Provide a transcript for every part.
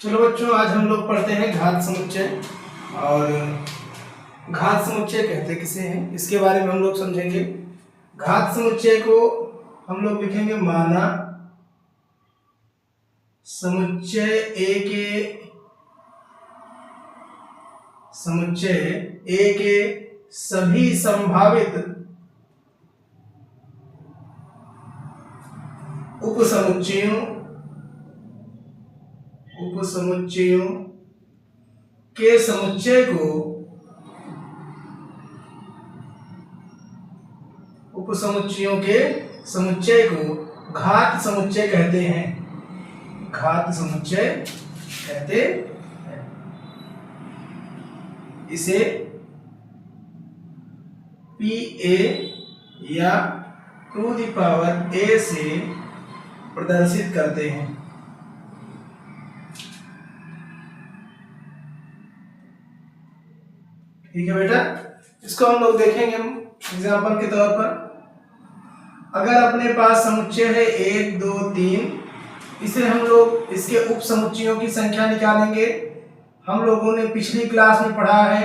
चलो बच्चों, आज हम लोग पढ़ते हैं घात समुच्चय। और घात समुच्चय कहते किसे हैं इसके बारे में हम लोग समझेंगे। घात समुच्चय को हम लोग लिखेंगे माना समुच्चय ए के सभी संभावित उपसमुच्चयों के समुच्चय को घात समुच्चय कहते हैं। घात समुच्चय कहते हैं। इसे PA या टू द पावर A से प्रदर्शित करते हैं। ठीक है बेटा, इसको हम लोग देखेंगे एग्जाम्पल के तौर पर। अगर अपने पास समुच्चय है 1 2 3, इसे हम लोग इसके उप समुच्चयों की संख्या निकालेंगे। हम लोगों ने पिछली क्लास में पढ़ा है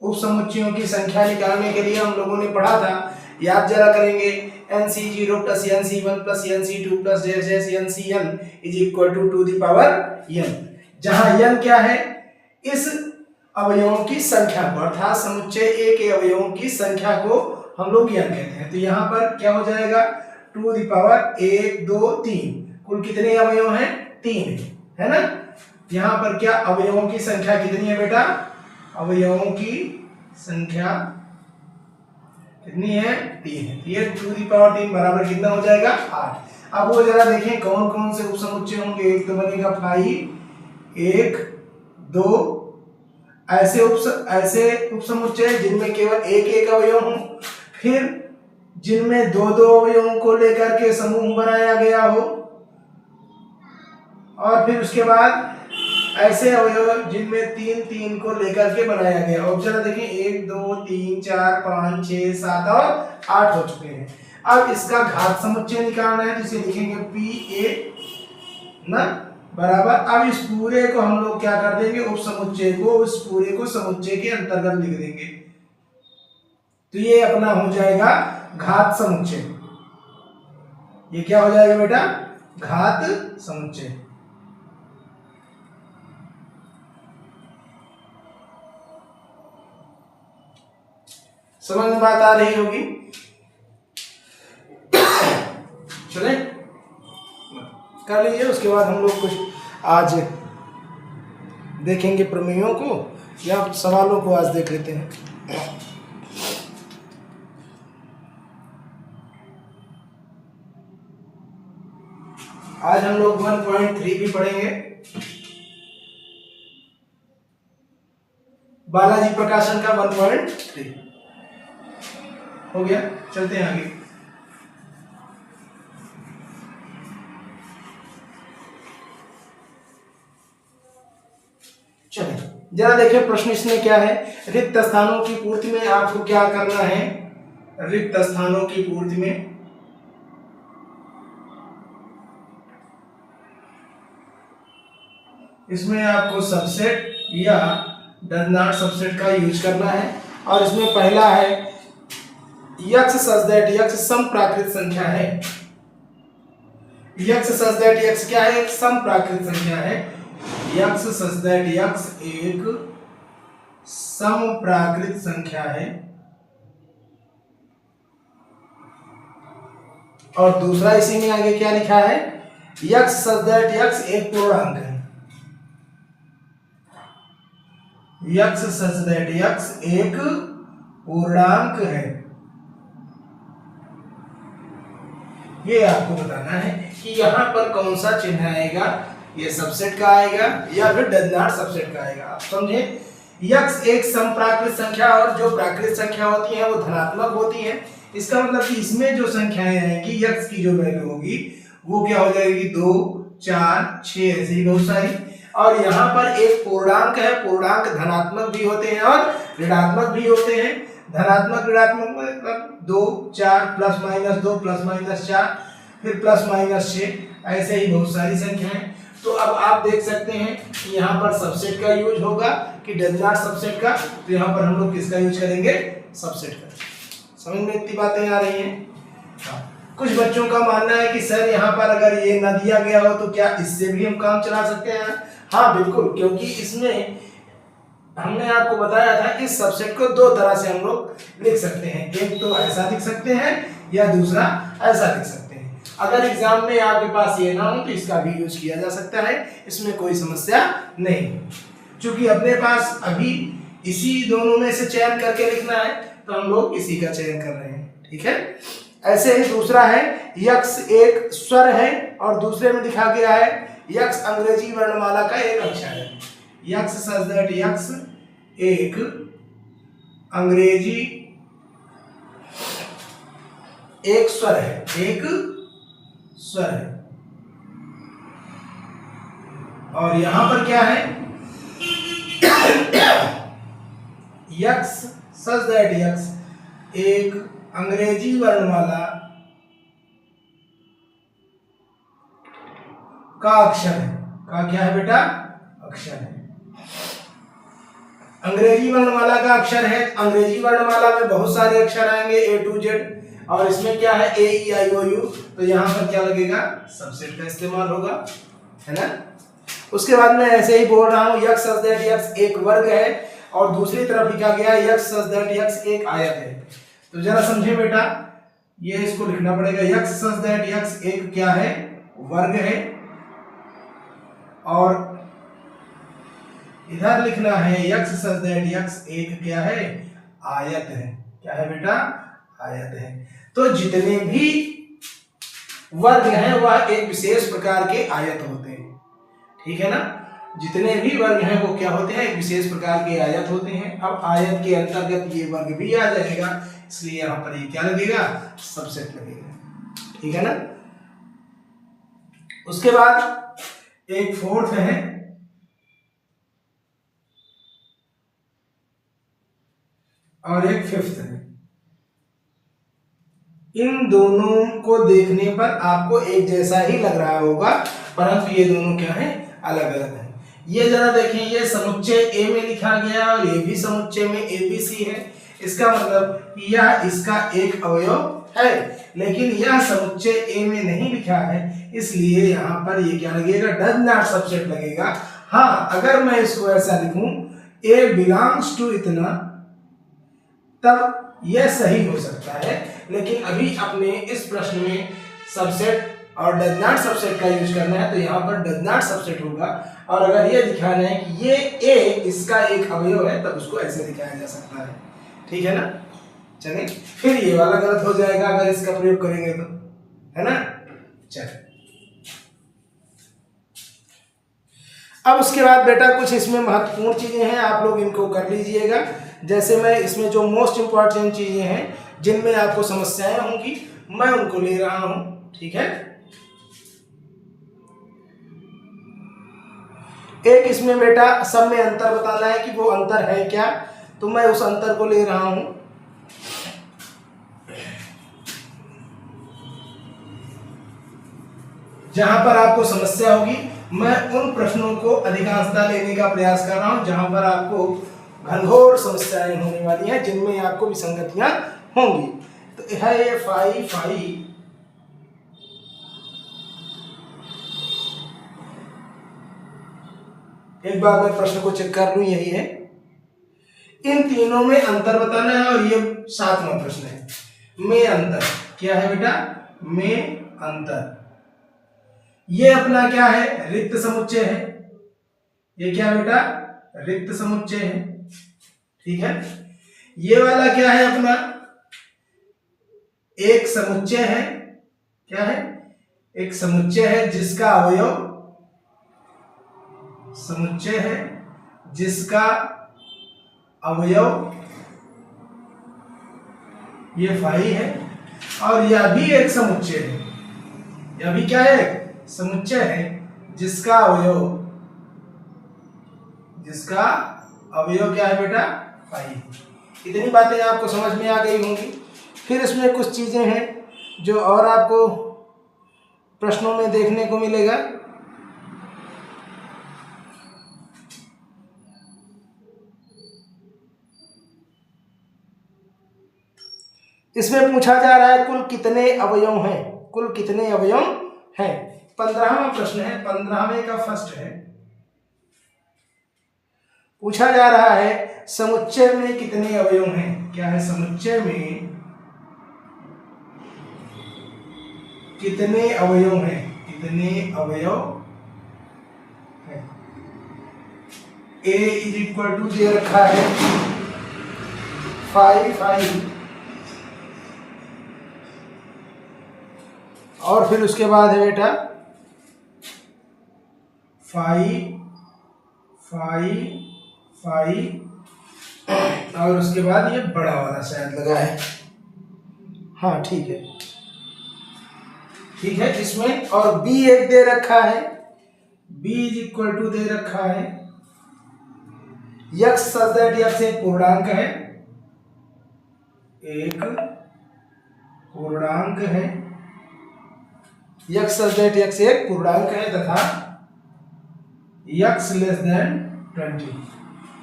उप समुच्चयों की संख्या निकालने के लिए हम लोगों ने पढ़ा था। याद जरा करेंगे, NC0 + NC1 + NC2 + NCn is equal to two the power n, जहां n क्या है, इस अवयवों की संख्या को, अर्थात समुच्चय A के अवयवों की संख्या को हम लोग n कहते हैं। तो यहाँ पर क्या हो जाएगा, टू द पावर 1 2 3। कुल कितने अवयव हैं? 3 है ना। यहाँ पर क्या अवयवों की संख्या कितनी है बेटा? अवयवों की संख्या कितनी है? 3 है। ये टू द पावर 3 बराबर कितना हो जाएगा? 8। अब वो जरा देखें कौन कौन से उपसमुच्चय होंगे। एक तो बनेगा 5 1 2 ऐसे उपसमुच्चय जिनमें केवल एक अवयव हो, फिर जिनमें 2 अवयवों को लेकर के समूह बनाया गया हो, और फिर उसके बाद ऐसे अवयव जिनमें 3 को लेकर के बनाया गया हो। चलो देखें, 1 2 3 4 5 6 7 और 8 हो चुके हैं। अब इसका घात समुच्चय निकालना है, तो इसे लिखेंगे PA ना बराबर। अब इस पूरे को हम लोग क्या कर देंगे, उप समुच्चय को, उस पूरे को समुच्चय के अंतर्गत लिख देंगे। तो ये अपना हो जाएगा घात समुच्चय। ये क्या हो जाएगा बेटा? घात समुच्चय। समझ में बात आ रही होगी। चले कर लीजिए। उसके बाद हम लोग कुछ आज देखेंगे प्रमेयों को, या सवालों को आज देख लेते हैं। आज हम लोग 1.3 भी पढ़ेंगे। बालाजी प्रकाशन का 1.3 हो गया। चलते हैं आगे। चलिए जरा देखिए प्रश्न इसमें क्या है। रिक्त स्थानों की पूर्ति में आपको क्या करना है? रिक्त स्थानों की पूर्ति में इसमें आपको सबसेट या डज नॉट सबसेट का यूज करना है। और इसमें पहला है यक्स सच दैट यक्स सम प्राकृत संख्या है। यक्स सच दैट यक्स क्या है? एक सम प्राकृत संख्या है। यक्स सच दैट यक्स एक सम प्राकृत संख्या है। और दूसरा इसी में आगे क्या लिखा है? यक्स सच दैट यक्स एक पूर्णांक है। यक्स सच दैट यक्स एक पूर्णांक है। ये आपको बताना है कि यहां पर कौन सा चिन्ह आएगा, ये सबसेट का आएगा या फिर डज नॉट सबसेट का आएगा। आप समझे, यक्स एक सम प्राकृत संख्या, और जो प्राकृत संख्या होती है वो धनात्मक होती है। इसका मतलब कि इसमें जो संख्याएं आएंगी, यक्स की जो वैल्यू होगी वो क्या हो जाएगी? 2 4 6 ऐसी ही बहुत सारी। और यहाँ पर एक पूर्णांक है। पूर्णांक धनात्मक भी होते हैं और ऋणात्मक भी होते हैं। धनात्मक ऋणात्मक मतलब 2 4 प्लस माइनस 2 प्लस माइनस 4 फिर प्लस माइनस 6, ऐसे ही बहुत सारी संख्याएं। तो अब आप देख सकते हैं कि यहाँ पर सबसेट का यूज होगा कि डज नॉट सबसेट का, तो यहाँ पर हम लोग किसका यूज करेंगे, सबसेट का। समझ में इतनी बातें आ रही हैं। कुछ बच्चों का मानना है कि सर यहाँ पर अगर ये न दिया गया हो तो क्या इससे भी हम काम चला सकते हैं। हाँ बिल्कुल, क्योंकि इसमें हमने आपको बताया था इस सबसेट को दो तरह से हम लोग लिख सकते हैं, एक तो ऐसा लिख सकते हैं या दूसरा ऐसा लिख सकते हैं। अगर एग्जाम में आपके पास ये ना हो तो इसका भी यूज किया जा सकता है, इसमें कोई समस्या नहीं। क्योंकि अपने पास अभी इसी दोनों में से चयन करके लिखना है तो हम लोग इसी का चयन कर रहे हैं, ठीक है। ऐसे ही दूसरा है यक्स एक स्वर है और दूसरे में लिखा गया है यक्स अंग्रेजी वर्णमाला का एक अक्षर है। यक्स सच दैट यक्स एक अंग्रेजी एक स्वर है, एक स्वर है। और यहां पर क्या है, यक्स सच दैट यक्स एक अंग्रेजी वर्णमाला का अक्षर है। का क्या है बेटा, अक्षर है। अंग्रेजी वर्णमाला का अक्षर है। अंग्रेजी वर्णमाला में बहुत सारे अक्षर आएंगे A to Z, और इसमें क्या है AEIOU, तो यहाँ पर क्या लगेगा, सबसेट का इस्तेमाल होगा, है ना। उसके बाद मैं ऐसे ही बोल रहा हूँ यक्स सच दैट यक्स एक वर्ग है और दूसरी तरफ लिखा गया यक्स सच दैट यक्स एक आयत है। तो जरा समझे बेटा, ये इसको लिखना पड़ेगा, यक्स सच दैट यक्स एक क्या है, वर्ग है, और इधर लिखना है यक्स सच दैट यक्स एक क्या है, आयत है। क्या है बेटा, आयत है। तो जितने भी वर्ग हैं वह एक विशेष प्रकार के आयत होते हैं, ठीक है ना। जितने भी वर्ग हैं वो क्या होते हैं, एक विशेष प्रकार के आयत होते हैं। अब आयत के अंतर्गत ये वर्ग भी आ जाएगा, इसलिए यहाँ पर ये क्या लगेगा, सबसेट लगेगा, ठीक है ना। उसके बाद एक फोर्थ है और एक फिफ्थ है। इन दोनों को देखने पर आपको एक जैसा ही लग रहा होगा, परंतु ये दोनों क्या है, अलग अलग है। ये जरा देखें, ये समुच्चय ए में लिखा गया और ये भी समुच्चय में ABC है। इसका मतलब यह इसका एक अवयव है, लेकिन यह समुच्चय ए में नहीं लिखा है, इसलिए यहाँ पर ये क्या लगेगा, डज नॉट सबसेट लगेगा। हाँ, अगर मैं इसको ऐसा लिखूं ए बिलोंग्स टू इतना, तब यह सही हो सकता है, लेकिन अभी अपने इस प्रश्न में सबसेट और डज नॉट सबसेट का यूज करना है, तो यहाँ पर डज नॉट सबसेट होगा। और अगर ये दिखाना है कि ये ए इसका एक अवयव है, तब उसको ऐसे दिखाया जा सकता है, ठीक है ना। चलिए, फिर ये वाला गलत हो जाएगा अगर इसका प्रयोग करेंगे तो, है ना। चलिए, अब उसके बाद बेटा कुछ इसमें महत्वपूर्ण चीजें हैं, आप लोग इनको कर लीजिएगा। जैसे मैं इसमें जो मोस्ट इंपॉर्टेंट चीजें हैं जिनमें आपको समस्याएं होंगी, मैं उनको ले रहा हूं, ठीक है। एक इसमें बेटा सब में अंतर बताना है कि वो अंतर है क्या, तो मैं उस अंतर को ले रहा हूं। जहां पर आपको समस्या होगी, मैं उन प्रश्नों को अधिकांशतः लेने का प्रयास कर रहा हूं जहां पर आपको घनघोर समस्याएं होने वाली हैं, जिनमें आपको विसंगतियां होंगी। तो है ये फाई एक बार मैं प्रश्न को चेक कर लूं, यही है। इन तीनों में अंतर बताना है, और ये 7वां प्रश्न है, में अंतर क्या है बेटा, में अंतर। ये अपना क्या है, रिक्त समुच्चय है। ये क्या बेटा, रिक्त समुच्चय है, ठीक है। ये वाला क्या है अपना, एक समुच्चय है। क्या है, एक समुच्चय है जिसका अवयव, समुच्चय है जिसका अवयव ये फाई है, और यह भी एक समुच्चय है। यह भी क्या है, समुच्चय है जिसका अवयव, जिसका अवयव क्या है बेटा, फाई। इतनी बातें आपको समझ में आ गई होंगी। फिर इसमें कुछ चीज़ें हैं जो और आपको प्रश्नों में देखने को मिलेगा। इसमें पूछा जा रहा है कुल कितने अवयव हैं, कुल कितने अवयव हैं। 15वां प्रश्न है, 15वें का फर्स्ट है। पूछा जा रहा है समुच्चय में कितने अवयव हैं। क्या है, समुच्चय में कितने अवयव हैं, कितने अवयव हैं। A इज इक्वल टू दे रखा है 5 और फिर उसके बाद है बेटा 5 और उसके बाद ये बड़ा वाला शायद लगा है। हाँ ठीक है, ठीक है। इसमें और b एक दे रखा है, b इज इक्वल टू दे रखा है यक्स सच दैट यक्स एक पूर्णांक है, एक पूर्णांक है, यक्स सच दैट यक्स एक पूर्णांक है तथा यक्स लेस देन 20,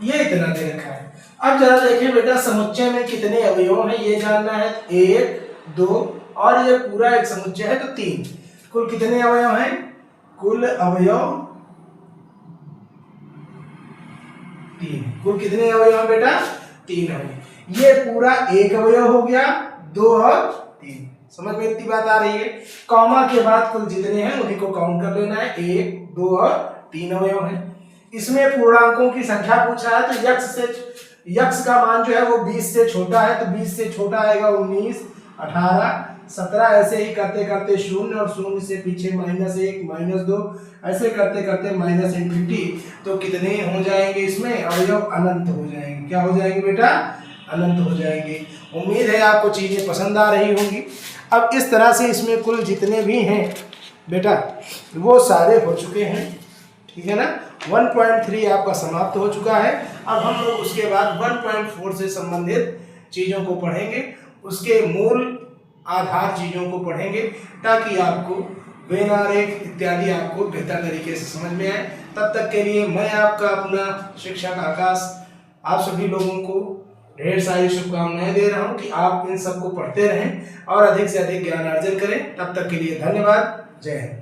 ये इतना दे रखा है। अब जरा देखिए बेटा समुच्चय में कितने अवयव हैं ये जानना है। 1 2 और ये पूरा एक समुच्चय है तो 3। कुल कितने अवयव हैं, कुल अवयव 3। कुल कितने अवयव हैं बेटा, 3 है। ये पूरा एक अवयव हो गया, 2 और 3। समझ में इतनी बात आ रही है। कॉमा के बाद कुल जितने हैं उन्हीं को काउंट कर लेना है। 1 2 और 3 अवयव हैं। इसमें पूर्णांकों की संख्या पूछा है तो यक्स का मान जो है वो 20 से छोटा है, तो 20 से छोटा आएगा 19 18 17, ऐसे ही करते करते 0 और 0 से पीछे -1 -2, ऐसे करते करते -∞। तो कितने हो जाएंगे इसमें अवयव, अनंत हो जाएंगे। क्या हो जाएंगे बेटा, अनंत हो जाएंगे। उम्मीद है आपको चीजें पसंद आ रही होंगी। अब इस तरह से इसमें कुल जितने भी हैं बेटा वो सारे हो चुके हैं, ठीक है ना। 1.3 आपका समाप्त हो चुका है। अब हम लोग उसके बाद 1.4 से संबंधित चीज़ों को पढ़ेंगे, उसके मूल आधार चीज़ों को पढ़ेंगे ताकि आपको वेन आरेख इत्यादि आपको बेहतर तरीके से समझ में आए। तब तक के लिए मैं आपका अपना शिक्षक आकाश आप सभी लोगों को ढेर सारी शुभकामनाएं दे रहा हूं कि आप इन सबको पढ़ते रहें और अधिक से अधिक ज्ञान अर्जन करें। तब तक के लिए धन्यवाद। जय हिंद।